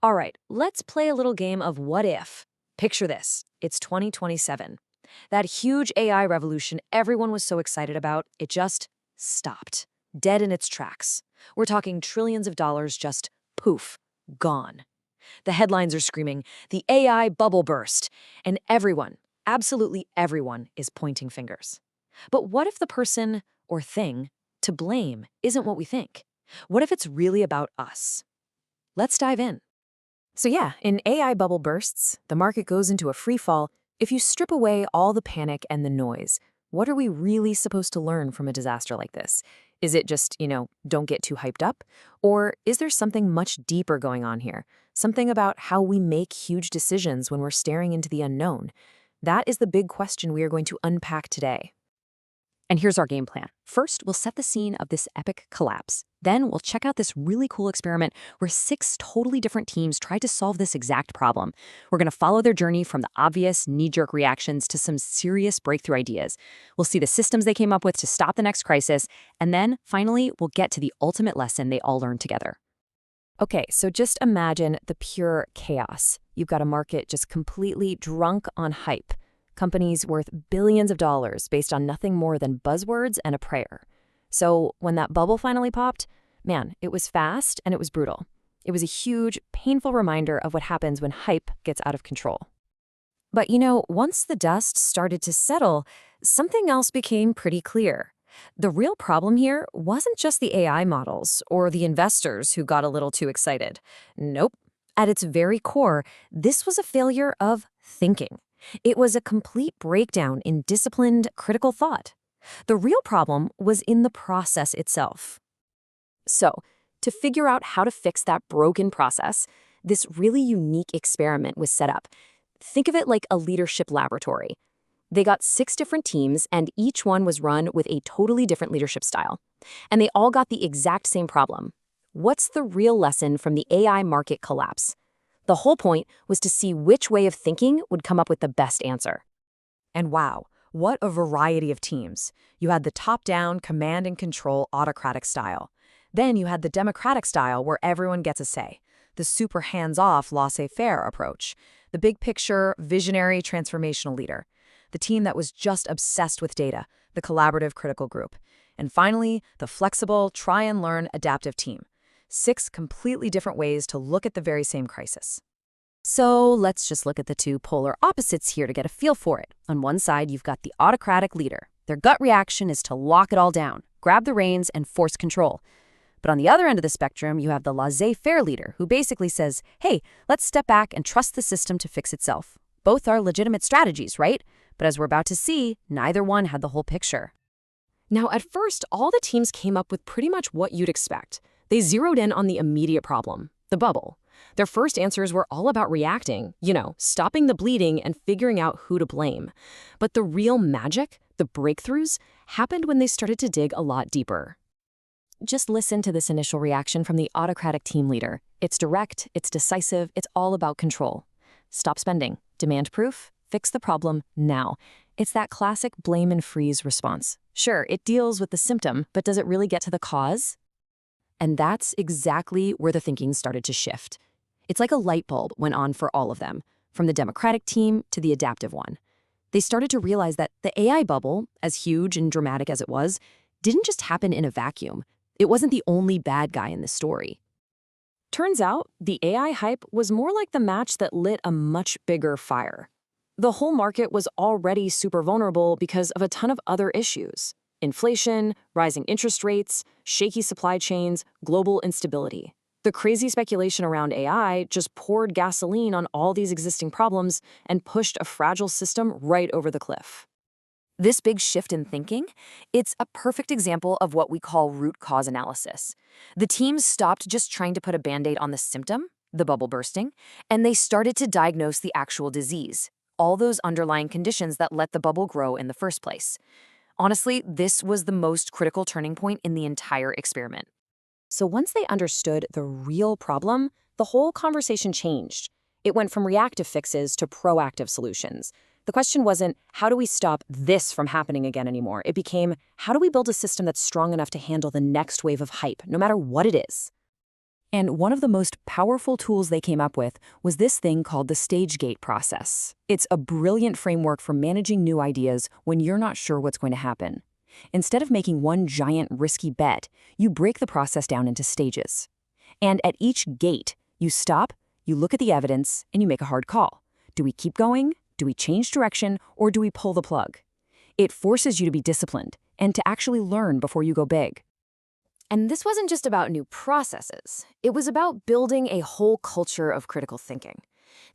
All right, let's play a little game of what if. Picture this, it's 2027. That huge AI revolution everyone was so excited about, it just stopped, dead in its tracks. We're talking trillions of dollars just poof, gone. The headlines are screaming, the AI bubble burst, and everyone, absolutely everyone, is pointing fingers. But what if the person or thing to blame isn't what we think? What if it's really about us? Let's dive in. So yeah, in AI bubble bursts, the market goes into a free fall. If you strip away all the panic and the noise, what are we really supposed to learn from a disaster like this? Is it just, don't get too hyped up? Or is there something much deeper going on here? Something about how we make huge decisions when we're staring into the unknown? That is the big question we are going to unpack today. And here's our game plan. First, we'll set the scene of this epic collapse. Then we'll check out this really cool experiment where 6 totally different teams tried to solve this exact problem. We're going to follow their journey from the obvious knee-jerk reactions to some serious breakthrough ideas. We'll see the systems they came up with to stop the next crisis, and then, finally, we'll get to the ultimate lesson they all learned together. Okay, so just imagine the pure chaos. You've got a market just completely drunk on hype. Companies worth billions of dollars based on nothing more than buzzwords and a prayer. So when that bubble finally popped, man, it was fast and it was brutal. It was a huge, painful reminder of what happens when hype gets out of control. But once the dust started to settle, something else became pretty clear. The real problem here wasn't just the AI models or the investors who got a little too excited. Nope. At its very core, this was a failure of thinking. It was a complete breakdown in disciplined, critical thought. The real problem was in the process itself. So, to figure out how to fix that broken process, this really unique experiment was set up. Think of it like a leadership laboratory. They got 6 different teams, and each one was run with a totally different leadership style. And they all got the exact same problem. What's the real lesson from the AI market collapse? The whole point was to see which way of thinking would come up with the best answer. And wow, what a variety of teams. You had the top-down, command and control autocratic style. Then you had the democratic style where everyone gets a say. The super hands-off laissez-faire approach. The big picture, visionary, transformational leader. The team that was just obsessed with data, the collaborative critical group. And finally, the flexible, try-and-learn adaptive team. 6 completely different ways to look at the very same crisis. So let's just look at the 2 polar opposites here to get a feel for it. On one side, you've got the autocratic leader. Their gut reaction is to lock it all down, grab the reins, and force control. But on the other end of the spectrum, you have the laissez-faire leader, who basically says, hey, let's step back and trust the system to fix itself. Both are legitimate strategies, right? But as we're about to see, neither one had the whole picture. Now, at first, all the teams came up with pretty much what you'd expect. They zeroed in on the immediate problem, the bubble. Their first answers were all about reacting, stopping the bleeding and figuring out who to blame. But the real magic, the breakthroughs, happened when they started to dig a lot deeper. Just listen to this initial reaction from the autocratic team leader. It's direct, it's decisive, it's all about control. Stop spending, demand proof, fix the problem now. It's that classic blame and freeze response. Sure, it deals with the symptom, but does it really get to the cause? And that's exactly where the thinking started to shift. It's like a light bulb went on for all of them, from the democratic team to the adaptive one. They started to realize that the AI bubble, as huge and dramatic as it was, didn't just happen in a vacuum. It wasn't the only bad guy in this story. Turns out, the AI hype was more like the match that lit a much bigger fire. The whole market was already super vulnerable because of a ton of other issues. Inflation, rising interest rates, shaky supply chains, global instability. The crazy speculation around AI just poured gasoline on all these existing problems and pushed a fragile system right over the cliff. This big shift in thinking, it's a perfect example of what we call root cause analysis. The teams stopped just trying to put a band-aid on the symptom, the bubble bursting, and they started to diagnose the actual disease, all those underlying conditions that let the bubble grow in the first place. Honestly, this was the most critical turning point in the entire experiment. So once they understood the real problem, the whole conversation changed. It went from reactive fixes to proactive solutions. The question wasn't, how do we stop this from happening again anymore? It became, how do we build a system that's strong enough to handle the next wave of hype, no matter what it is? And one of the most powerful tools they came up with was this thing called the stage gate process. It's a brilliant framework for managing new ideas when you're not sure what's going to happen. Instead of making one giant risky bet, you break the process down into stages. And at each gate, you stop, you look at the evidence, and you make a hard call. Do we keep going? Do we change direction? Or do we pull the plug? It forces you to be disciplined and to actually learn before you go big. And this wasn't just about new processes. It was about building a whole culture of critical thinking.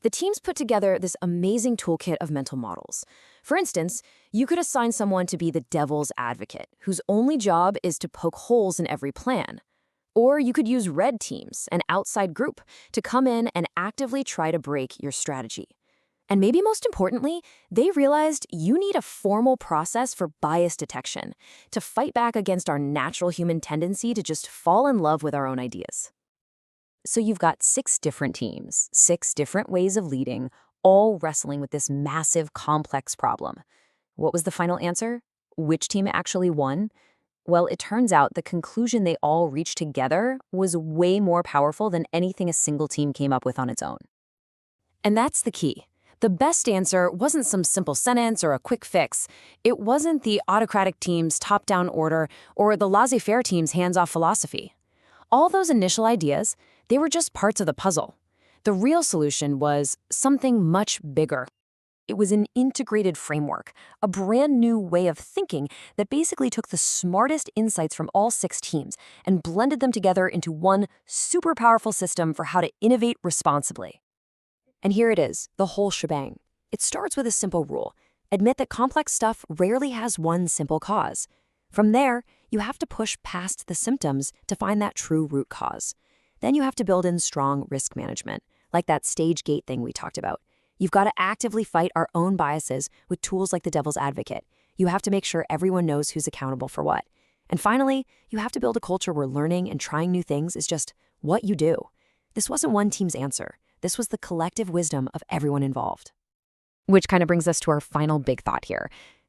The teams put together this amazing toolkit of mental models. For instance, you could assign someone to be the devil's advocate, whose only job is to poke holes in every plan. Or you could use red teams, an outside group, to come in and actively try to break your strategy. And maybe most importantly, they realized you need a formal process for bias detection to fight back against our natural human tendency to just fall in love with our own ideas. So you've got 6 different teams, 6 different ways of leading, all wrestling with this massive, complex problem. What was the final answer? Which team actually won? Well, it turns out the conclusion they all reached together was way more powerful than anything a single team came up with on its own. And that's the key. The best answer wasn't some simple sentence or a quick fix. It wasn't the autocratic team's top-down order or the laissez-faire team's hands-off philosophy. All those initial ideas, they were just parts of the puzzle. The real solution was something much bigger. It was an integrated framework, a brand new way of thinking that basically took the smartest insights from all 6 teams and blended them together into one super powerful system for how to innovate responsibly. And here it is, the whole shebang. It starts with a simple rule. Admit that complex stuff rarely has one simple cause. From there, you have to push past the symptoms to find that true root cause. Then you have to build in strong risk management, like that stage gate thing we talked about. You've got to actively fight our own biases with tools like the devil's advocate. You have to make sure everyone knows who's accountable for what. And finally, you have to build a culture where learning and trying new things is just what you do. This wasn't one team's answer. This was the collective wisdom of everyone involved. Which kind of brings us to our final big thought here.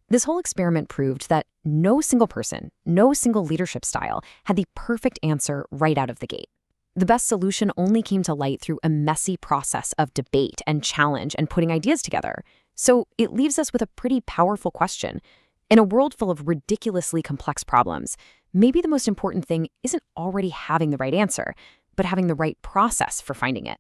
This whole experiment proved that no single person, no single leadership style had the perfect answer right out of the gate. The best solution only came to light through a messy process of debate and challenge and putting ideas together. So it leaves us with a pretty powerful question. In a world full of ridiculously complex problems, maybe the most important thing isn't already having the right answer, but having the right process for finding it.